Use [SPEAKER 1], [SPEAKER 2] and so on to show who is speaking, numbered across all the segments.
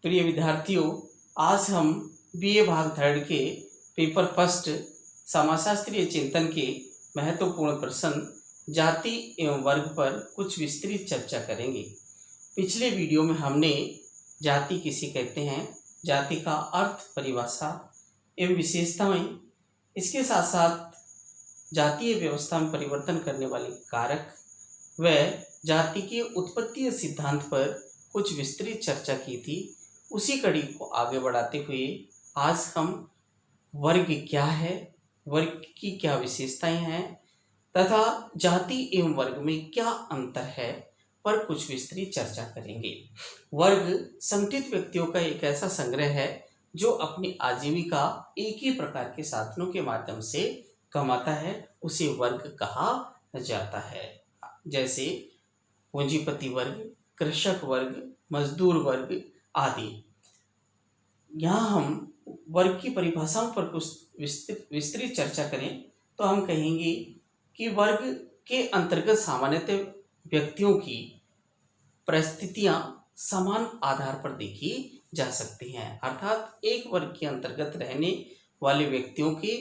[SPEAKER 1] प्रिय विद्यार्थियों, आज हम बीए भाग थर्ड के पेपर फर्स्ट समाजशास्त्रीय चिंतन के महत्वपूर्ण प्रश्न जाति एवं वर्ग पर कुछ विस्तृत चर्चा करेंगे। पिछले वीडियो में हमने जाति किसे कहते हैं, जाति का अर्थ, परिभाषा एवं विशेषताएं, इसके साथ साथ जातीय व्यवस्था में परिवर्तन करने वाले कारक व जाति के उत्पत्ति सिद्धांत पर कुछ विस्तृत चर्चा की थी। उसी कड़ी को आगे बढ़ाते हुए आज हम वर्ग क्या है, वर्ग की क्या विशेषताएं हैं तथा जाति एवं वर्ग में क्या अंतर है पर कुछ विस्तृत चर्चा करेंगे। वर्ग संगठित व्यक्तियों का एक ऐसा संग्रह है जो अपनी आजीविका एक ही प्रकार के साधनों के माध्यम से कमाता है, उसे वर्ग कहा जाता है। जैसे पूंजीपति वर्ग, कृषक वर्ग, मजदूर वर्ग आदि। यहाँ हम वर्ग की परिभाषाओं पर कुछ विस्तृत चर्चा करें तो हम कहेंगे कि वर्ग के अंतर्गत सामान्यतः व्यक्तियों की परिस्थितियां समान आधार पर देखी जा सकती हैं, अर्थात एक वर्ग के अंतर्गत रहने वाले व्यक्तियों के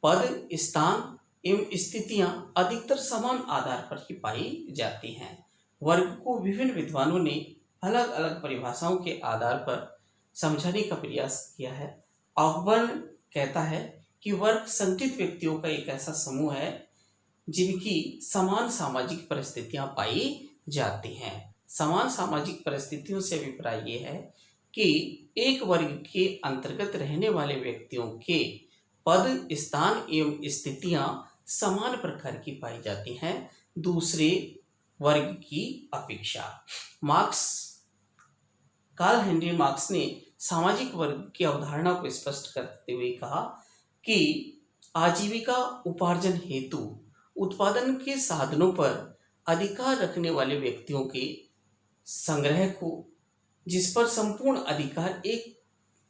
[SPEAKER 1] पद, स्थान एवं स्थितियां अधिकतर समान आधार पर ही पाई जाती हैं। वर्ग को विभिन्न विद्वानों ने अलग अलग परिभाषाओं के आधार पर समझाने का प्रयास किया है। ऑकबर्न कहता है कि वर्ग संगठित व्यक्तियों का एक ऐसा समूह है जिनकी समान सामाजिक परिस्थितियां पाई जाती हैं। समान सामाजिक परिस्थितियों से अभिप्राय ये है कि एक वर्ग के अंतर्गत रहने वाले व्यक्तियों के पद, स्थान एवं स्थितियां समान प्रकार की पाई जाती हैं दूसरे वर्ग की अपेक्षा। कार्ल हेनरी मार्क्स ने सामाजिक वर्ग की अवधारणा को स्पष्ट करते हुए कहा कि आजीविका उपार्जन हेतु उत्पादन के साधनों पर अधिकार रखने वाले व्यक्तियों के संग्रह को, जिस पर संपूर्ण अधिकार एक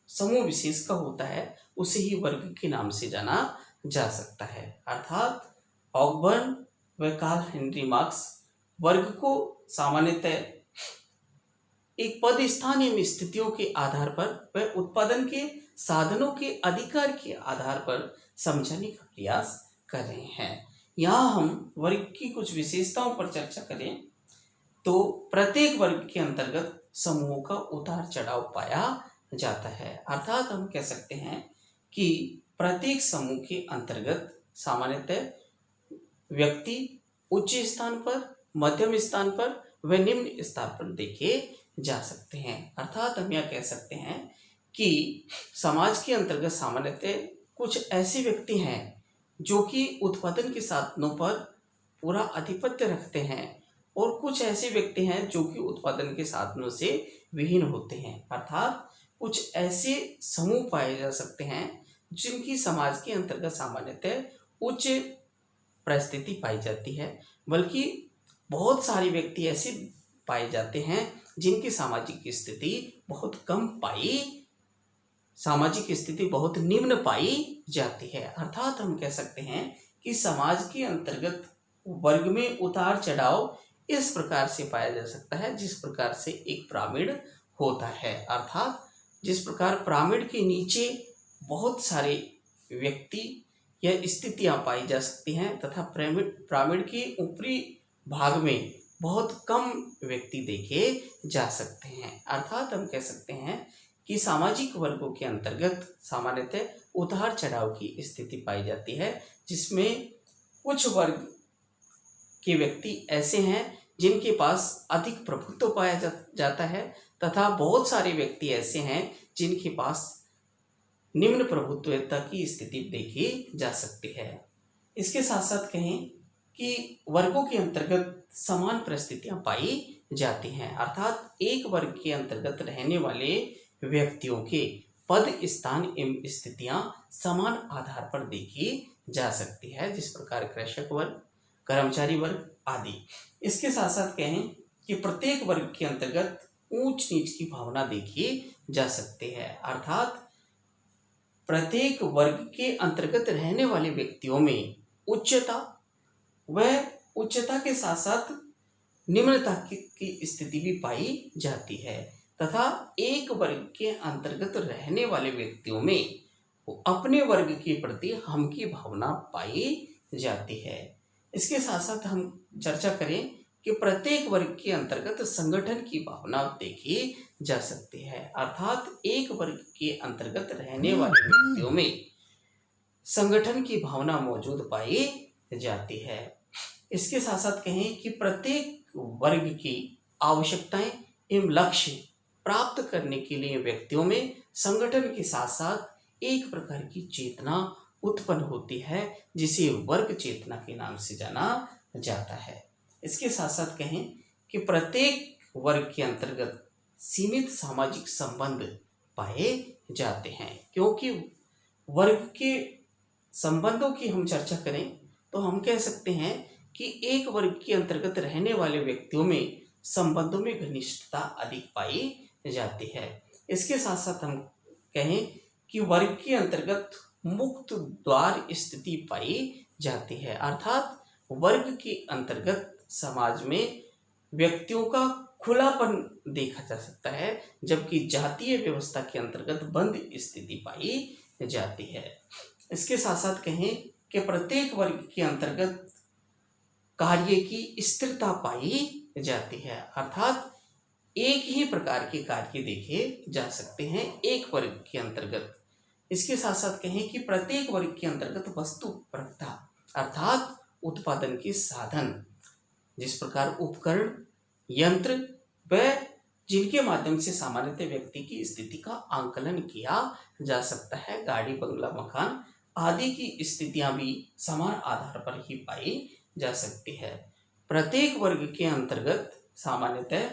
[SPEAKER 1] समूह विशेष का होता है, उसे ही वर्ग के नाम से जाना जा सकता है। अर्थात ऑकबर्न व कार्ल हेनरी मार्क्स वर्ग को सामान्यतः एक पद, स्थान एवं स्थितियों के आधार पर व उत्पादन के साधनों के अधिकार के आधार पर समझाने का प्रयास कर रहे हैं। यहाँ हम वर्ग की कुछ विशेषताओं पर चर्चा करें तो प्रत्येक वर्ग के अंतर्गत समूहों का उतार चढ़ाव पाया जाता है। अर्थात हम कह सकते हैं कि प्रत्येक समूह के अंतर्गत सामान्यतः व्यक्ति उच्च स्थान पर, मध्यम स्थान पर व निम्न स्थान पर देखे जा सकते हैं। अर्थात हम यह कह सकते हैं कि समाज के अंतर्गत सामान्यतः कुछ ऐसे व्यक्ति हैं जो कि उत्पादन के साधनों पर पूरा आधिपत्य रखते हैं और कुछ ऐसे व्यक्ति हैं जो कि उत्पादन के साधनों से विहीन होते हैं। अर्थात कुछ ऐसे समूह पाए जा सकते हैं जिनकी समाज के अंतर्गत सामान्यतः उच्च परिस्थिति पाई जाती है, बल्कि बहुत सारे व्यक्ति ऐसे पाए जाते हैं जिनकी सामाजिक स्थिति बहुत कम पाई, सामाजिक स्थिति बहुत निम्न पाई जाती है। अर्थात हम कह सकते हैं कि समाज के अंतर्गत वर्ग में उतार चढ़ाव इस प्रकार से पाया जा सकता है जिस प्रकार से एक पिरामिड होता है। अर्थात जिस प्रकार पिरामिड के नीचे बहुत सारे व्यक्ति या स्थितियां पाई जा सकती हैं तथा पिरामिड के ऊपरी भाग में बहुत कम व्यक्ति देखे जा सकते हैं। अर्थात हम कह सकते हैं कि सामाजिक वर्गों के अंतर्गत सामान्यतः उतार चढ़ाव की स्थिति पाई जाती है, जिसमें कुछ वर्ग के व्यक्ति ऐसे हैं जिनके पास अधिक प्रभुत्व पाया जाता है तथा बहुत सारे व्यक्ति ऐसे हैं जिनके पास निम्न प्रभुत्वता की स्थिति देखी जा सकती है। इसके साथ साथ कहें कि वर्गों के अंतर्गत समान परिस्थितियां पाई जाती हैं। अर्थात एक वर्ग के अंतर्गत रहने वाले व्यक्तियों के पद, स्थान एवं स्थितियां समान आधार पर देखी जा सकती है, जिस प्रकार कृषक वर्ग, कर्मचारी वर्ग आदि। इसके साथ साथ कहें कि प्रत्येक वर्ग के अंतर्गत ऊंच नीच की भावना देखी जा सकती है। अर्थात प्रत्येक वर्ग के अंतर्गत रहने वाले व्यक्तियों में उच्चता के साथ साथ निम्नता की स्थिति भी पाई जाती है। तथा एक वर्ग के अंतर्गत रहने वाले व्यक्तियों में अपने वर्ग के प्रति हम की भावना पाई जाती है। इसके साथ साथ हम चर्चा करें कि प्रत्येक वर्ग के अंतर्गत संगठन की भावना देखी जा सकती है, अर्थात एक वर्ग के अंतर्गत रहने वाले व्यक्तियों में संगठन की भावना मौजूद पाई जाती है। इसके साथ साथ कहें कि प्रत्येक वर्ग की आवश्यकताएं एवं लक्ष्य प्राप्त करने के लिए व्यक्तियों में संगठन के साथ साथ एक प्रकार की चेतना उत्पन्न होती है, जिसे वर्ग चेतना के नाम से जाना जाता है। इसके साथ साथ कहें कि प्रत्येक वर्ग के अंतर्गत सीमित सामाजिक संबंध पाए जाते हैं, क्योंकि वर्ग के संबंधों की हम चर्चा करें तो हम कह सकते हैं कि एक वर्ग के अंतर्गत रहने वाले व्यक्तियों में संबंधों में घनिष्ठता अधिक पाई जाती है। इसके साथ साथ हम कहें कि वर्ग के अंतर्गत मुक्त द्वार स्थिति पाई जाती है, अर्थात वर्ग के अंतर्गत समाज में व्यक्तियों का खुलापन देखा जा सकता है, जबकि जातीय व्यवस्था के अंतर्गत बंद स्थिति पाई जाती है। इसके साथ साथ कहें कि प्रत्येक वर्ग के अंतर्गत कार्य की स्थिरता पाई जाती है, अर्थात एक ही प्रकार के कार्य देखे जा सकते हैं एक वर्ग के अंतर्गत। इसके साथ साथ कहें कि प्रत्येक वर्ग के अंतर्गत वस्तु परकता अर्थात उत्पादन के साधन, जिस प्रकार उपकरण, यंत्र व जिनके माध्यम से सामान्यतः व्यक्ति की स्थिति का आंकलन किया जा सकता है, गाड़ी, बंगला, मकान आदि की स्थितियां भी समान आधार पर ही पाई जा सकती है। प्रत्येक वर्ग के अंतर्गत सामान्यतः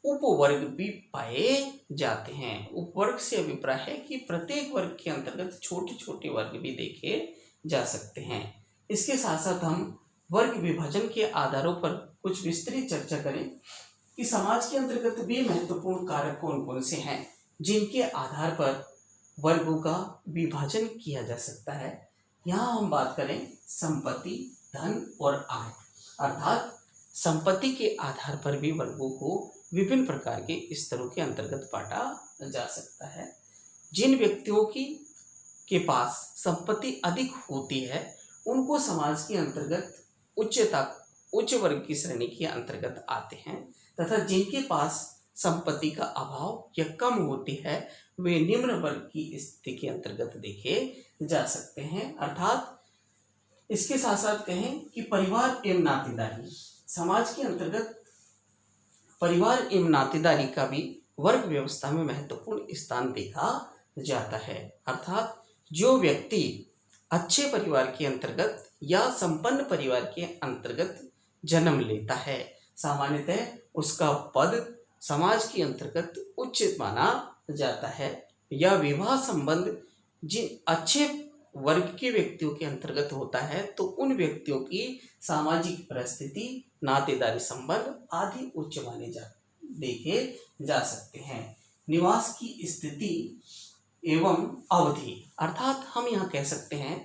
[SPEAKER 1] उपवर्ग भी पाए जाते हैं। उपवर्ग से अभिप्राय है कि प्रत्येक वर्ग के अंतर्गत छोटे छोटे वर्ग भी देखे जा सकते हैं। इसके साथ साथ हम वर्ग विभाजन के आधारों पर कुछ विस्तृत चर्चा करें कि समाज के अंतर्गत भी महत्वपूर्ण कारक कौन कौन से हैं जिनके आधार पर वर्गों का विभाजन किया जा सकता है। यहाँ हम बात करें संपत्ति, धन और आय, अर्थात संपत्ति के आधार पर भी वर्गों को विभिन्न प्रकार के स्तरों के अंतर्गत बांटा जा सकता है। जिन व्यक्तियों के पास संपत्ति अधिक होती है उनको समाज के अंतर्गत उच्च वर्ग की श्रेणी के अंतर्गत आते हैं, तथा जिनके पास संपत्ति का अभाव या कम होती है वे निम्न वर्ग की स्थिति के अंतर्गत देखे जा सकते हैं। अर्थात इसके साथ साथ कहें कि परिवार एवं नातेदारी, समाज के अंतर्गत परिवार एवं नातेदारी का भी वर्ग व्यवस्था में महत्वपूर्ण स्थान देखा जाता है, अर्थात जो व्यक्ति अच्छे परिवार के अंतर्गत या संपन्न परिवार के अंतर्गत जन्म लेता है, सामान्यतः उसका पद समाज के अंतर्गत उच्च माना जाता है, या विवाह संबंध जिन अच्छे वर्ग के व्यक्तियों के अंतर्गत होता है तो उन व्यक्तियों की सामाजिक परिस्थिति, नातेदारी संबंध आदि उच्च माने देखे जा सकते हैं। निवास की स्थिति एवं अवधि, अर्थात हम यहाँ कह सकते हैं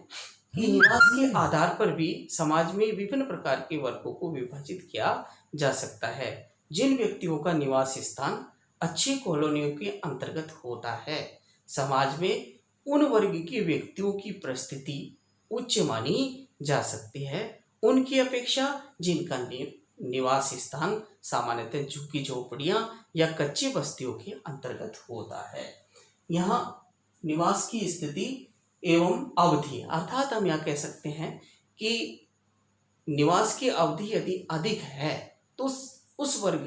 [SPEAKER 1] कि निवास के आधार पर भी समाज में विभिन्न प्रकार के वर्गों को विभाजित किया जा सकता है। जिन व्यक्तियों का निवास स्थान अच्छी कॉलोनियों के अंतर्गत होता है, समाज में उन वर्ग के व्यक्तियों की परिस्थिति उच्च मानी जा सकती है उनकी अपेक्षा जिनका निवास स्थान सामान्यतः झुग्गी झोपड़ियां या कच्ची बस्तियों के अंतर्गत होता है। यहाँ निवास की स्थिति एवं अवधि, अर्थात हम यहाँ कह सकते हैं कि निवास की अवधि यदि अधिक है तो उस वर्ग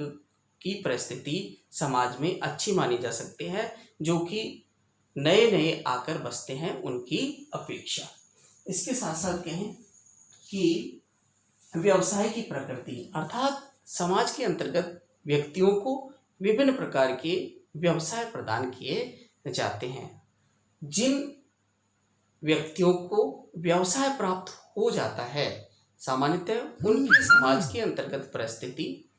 [SPEAKER 1] की परिस्थिति समाज में अच्छी मानी जा सकती है, जो कि नए नए आकर बसते हैं उनकी अपेक्षा। इसके साथ साथ कहें कि व्यवसाय की प्रकृति, अर्थात समाज के अंतर्गत व्यक्तियों को विभिन्न प्रकार के व्यवसाय प्रदान किए जाते हैं। जिन व्यक्तियों को व्यवसाय प्राप्त हो जाता है, सामान्यतः उनकी समाज के अंतर्गत परिस्थिति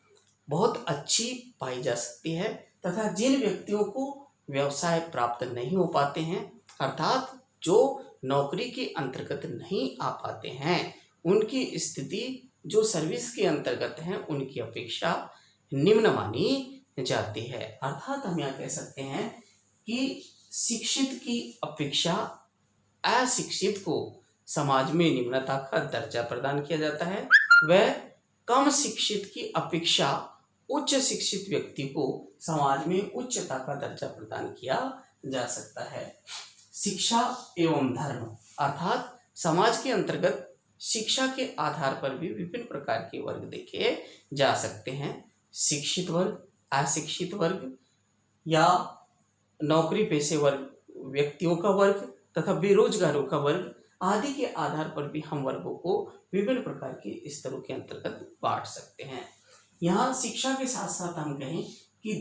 [SPEAKER 1] बहुत अच्छी पाई जा सकती है, तथा जिन व्यक्तियों को व्यवसाय प्राप्त नहीं हो पाते हैं, अर्थात जो नौकरी के अंतर्गत नहीं आ पाते हैं, उनकी स्थिति जो सर्विस के अंतर्गत है उनकी अपेक्षा निम्न मानी जाती है। अर्थात हम यहाँ कह सकते हैं कि शिक्षित की अपेक्षा अशिक्षित को समाज में निम्नता का दर्जा प्रदान किया जाता है। वह कम शिक्षित की अपेक्षा उच्च शिक्षित व्यक्ति को समाज में उच्चता का दर्जा प्रदान किया जा सकता है। शिक्षा एवं धर्म अर्थात समाज के अंतर्गत शिक्षा के आधार पर भी विभिन्न प्रकार के वर्ग देखे जा सकते हैं। शिक्षित वर्ग, अशिक्षित वर्ग या नौकरी पेशे वर्ग व्यक्तियों का वर्ग तथा बेरोजगारों का वर्ग आदि के आधार पर भी हम वर्गों को विभिन्न प्रकार के स्तरों के अंतर्गत बांट सकते हैं। यहाँ शिक्षा के साथ साथ हम कहें कि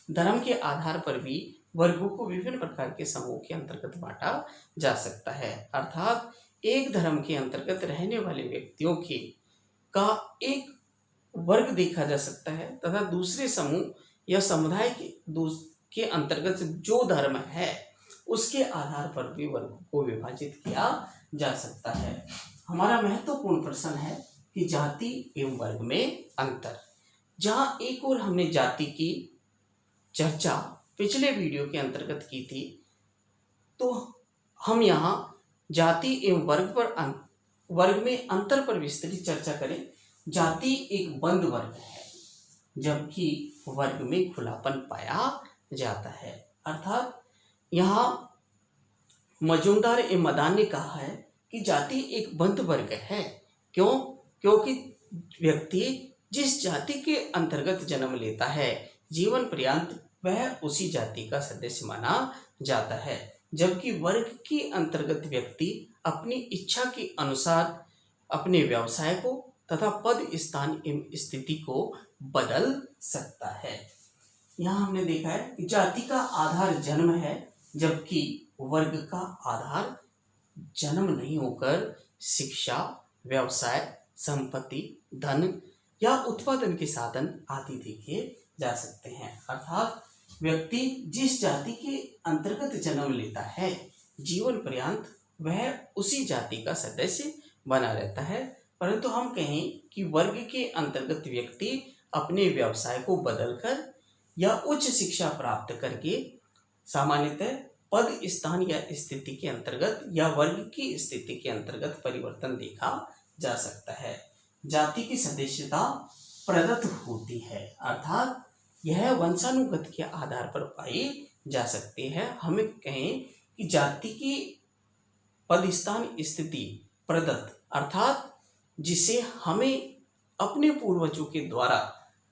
[SPEAKER 1] धर्म के आधार पर भी वर्गों को विभिन्न प्रकार के समूह के अंतर्गत बांटा जा सकता है। अर्थात एक धर्म के अंतर्गत रहने वाले व्यक्तियों का एक वर्ग देखा जा सकता है तथा दूसरे समूह या समुदाय के अंतर्गत जो धर्म है उसके आधार पर भी वर्ग को विभाजित किया जा सकता है। हमारा महत्वपूर्ण प्रश्न है कि जाति एवं वर्ग में अंतर। जहां एक और हमने जाति की चर्चा पिछले वीडियो के अंतर्गत की थी, तो हम यहाँ जाति एवं वर्ग में अंतर पर विस्तृत चर्चा करें। जाति एक बंद वर्ग है जबकि वर्ग में खुलापन पाया जाता है। अर्थात यहाँ मजूमदार ए मदान ने कहा है कि जाति एक बंद वर्ग है। क्योंकि व्यक्ति जिस जाति के अंतर्गत जन्म लेता है जीवन पर्यंत वह उसी जाति का सदस्य माना जाता है, जबकि वर्ग के अंतर्गत व्यक्ति अपनी इच्छा के अनुसार अपने व्यवसाय को तथा पद, स्थान एवं स्थिति को बदल सकता है। यहाँ हमने देखा है कि जाति का आधार जन्म है जबकि वर्ग का आधार जन्म नहीं होकर शिक्षा, व्यवसाय, संपत्ति, धन या उत्पादन के साधन आदि देखे जा सकते हैं। अर्थात व्यक्ति जिस जाति के अंतर्गत जन्म लेता है जीवन पर्यंत वह उसी जाति का सदस्य बना रहता है, परंतु हम कहें कि वर्ग के अंतर्गत व्यक्ति अपने व्यवसाय को बदलकर या उच्च शिक्षा प्राप्त करके सामान्यतः पद, स्थान या स्थिति के अंतर्गत या वर्ग की स्थिति के अंतर्गत परिवर्तन देखा जा सकता है। जाति की सदस्यता प्रदत्त होती है, अर्थात यह वंशानुगत के आधार पर पाई जा सकती है। हमें कहें कि जाति की पद, स्थान, स्थिति प्रदत्त अर्थात जिसे हमें अपने पूर्वजों के द्वारा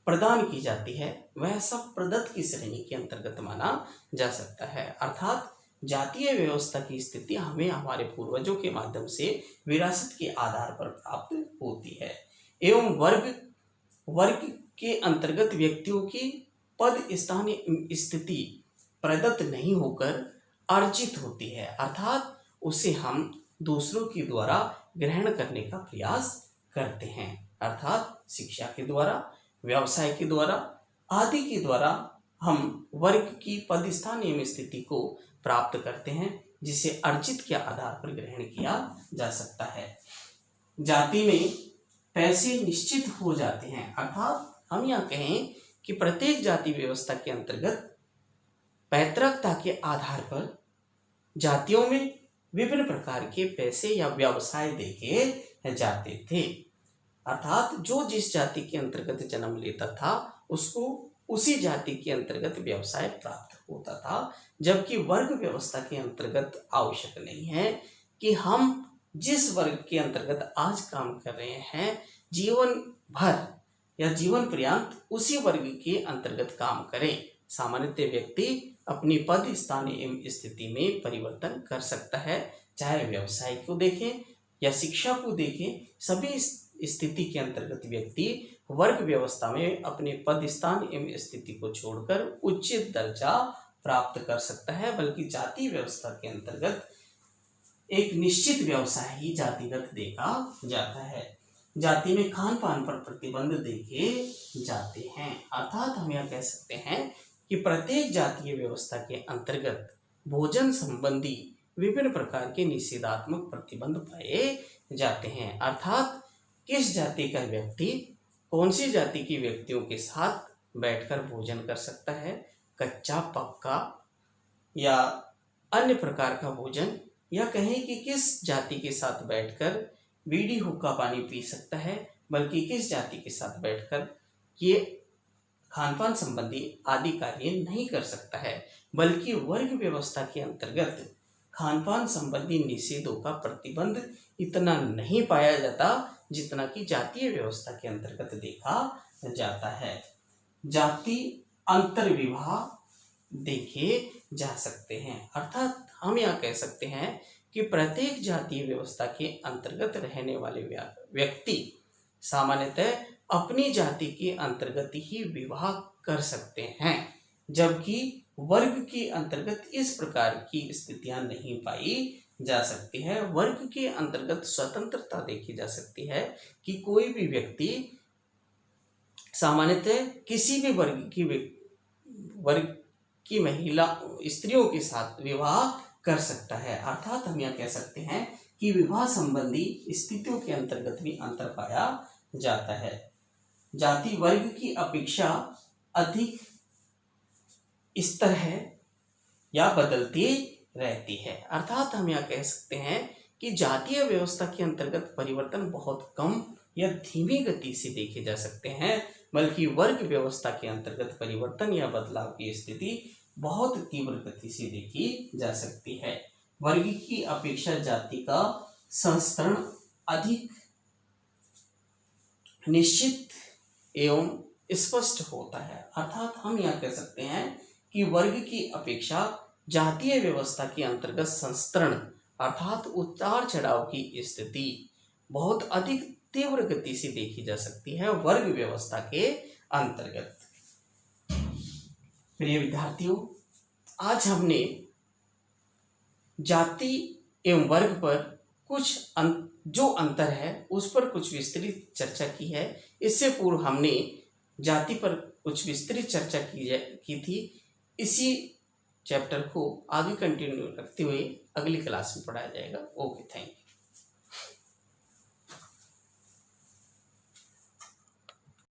[SPEAKER 1] प्रदान की जाती है वह सब प्रदत्त की श्रेणी के अंतर्गत माना जा सकता है। अर्थात जातीय व्यवस्था की स्थिति हमें हमारे पूर्वजों के माध्यम से विरासत के आधार पर प्राप्त होती है। एवं वर्ग के अंतर्गत व्यक्तियों की पद, स्थान, स्थिति प्रदत्त नहीं होकर अर्जित होती है, अर्थात उसे हम दूसरों के द्वारा ग्रहण करने का प्रयास करते हैं। अर्थात शिक्षा के द्वारा, व्यवसाय के द्वारा आदि के द्वारा हम वर्ग की पद, स्थान एवं स्थिति को प्राप्त करते हैं जिसे अर्जित के आधार पर ग्रहण किया जा सकता है। जाति में पैसे निश्चित हो जाते हैं, अर्थात हम यहाँ कहें कि प्रत्येक जाति व्यवस्था के अंतर्गत पैतृकता के आधार पर जातियों में विभिन्न प्रकार के पैसे या व्यवसाय देखे जाते थे। अर्थात जो जिस जाति के अंतर्गत जन्म लेता था उसको उसी जाति के अंतर्गत व्यवसाय प्राप्त होता था, जबकि वर्ग व्यवस्था के अंतर्गत आवश्यक नहीं है कि हम जिस वर्ग के अंतर्गत आज काम कर रहे हैं जीवन भर या जीवन पर्यंत उसी वर्ग के अंतर्गत काम करें। सामान्यतः व्यक्ति अपनी पद, स्थान एवं स्थिति में परिवर्तन कर सकता है, चाहे व्यवसाय को देखें या शिक्षा को देखें। सभी स्थिति के अंतर्गत व्यक्ति वर्ग व्यवस्था में अपने पद, स्थान एवं स्थिति को छोड़कर उचित दर्जा प्राप्त कर सकता है, बल्कि जाति व्यवस्था के अंतर्गत एक निश्चित व्यवसाय ही जातिगत देखा जाता है। जाति में खान पान पर प्रतिबंध देखे जाते हैं, अर्थात हम यह कह सकते हैं कि प्रत्येक जातीय व्यवस्था के अंतर्गत भोजन संबंधी विभिन्न प्रकार के निषेधात्मक प्रतिबंध पाए जाते हैं। अर्थात किस जाति का व्यक्ति कौन सी जाति के व्यक्तियों के साथ बैठकर भोजन कर सकता है, कच्चा, पक्का या अन्य प्रकार का भोजन, या कहें कि किस जाति के साथ बैठकर बीड़ी हुक्का पानी पी सकता है, बल्कि किस जाति के साथ बैठकर ये खान-पान संबंधी आदि कार्य नहीं कर सकता है, बल्कि वर्ग व्यवस्था के अंतर्गत खान-पान संबंधी निषेधों का प्रतिबंध इतना नहीं पाया जाता जितना कि जातीय व्यवस्था के अंतर्गत देखा जाता है। जाति अंतर विवाह देखे जा सकते हैं, अर्थात हम यह कह सकते हैं कि प्रत्येक जातीय व्यवस्था के अंतर्गत रहने वाले व्यक्ति सामान्यतः अपनी जाति के अंतर्गत ही विवाह कर सकते हैं, जबकि वर्ग के अंतर्गत इस प्रकार की स्थितियां नहीं पाई जा सकती है। वर्ग के अंतर्गत स्वतंत्रता देखी जा सकती है कि कोई भी व्यक्ति सामान्यतः किसी भी वर्ग की महिला स्त्रियों के साथ विवाह कर सकता है, अर्थात हम यह कह सकते हैं कि विवाह संबंधी स्थितियों के अंतर्गत भी अंतर पाया जाता है। जाति वर्ग की अपेक्षा अधिक स्तर है या बदलती रहती है, अर्थात हम यह कह सकते हैं कि जातीय व्यवस्था के अंतर्गत परिवर्तन बहुत कम या धीमी गति से देखे जा सकते हैं, बल्कि वर्ग व्यवस्था के अंतर्गत परिवर्तन या बदलाव की स्थिति बहुत तीव्र गति से देखी जा सकती है। वर्ग की अपेक्षा जाति का संस्करण अधिक निश्चित एवं स्पष्ट होता है, अर्थात हम यह कह सकते हैं कि वर्ग की अपेक्षा जातीय व्यवस्था के अंतर्गत संस्करण अर्थात उतार चढ़ाव की स्थिति बहुत अधिक तीव्र गति से देखी जा सकती है वर्ग व्यवस्था के अंतर्गत। प्रिय विद्यार्थियों, आज हमने जाति एवं वर्ग पर कुछ जो अंतर है उस पर कुछ विस्तृत चर्चा की है। इससे पूर्व हमने जाति पर कुछ विस्तृत चर्चा की थी। इसी चैप्टर को आगे कंटिन्यू रखते हुए अगली क्लास में पढ़ाया जाएगा। Okay, thank you.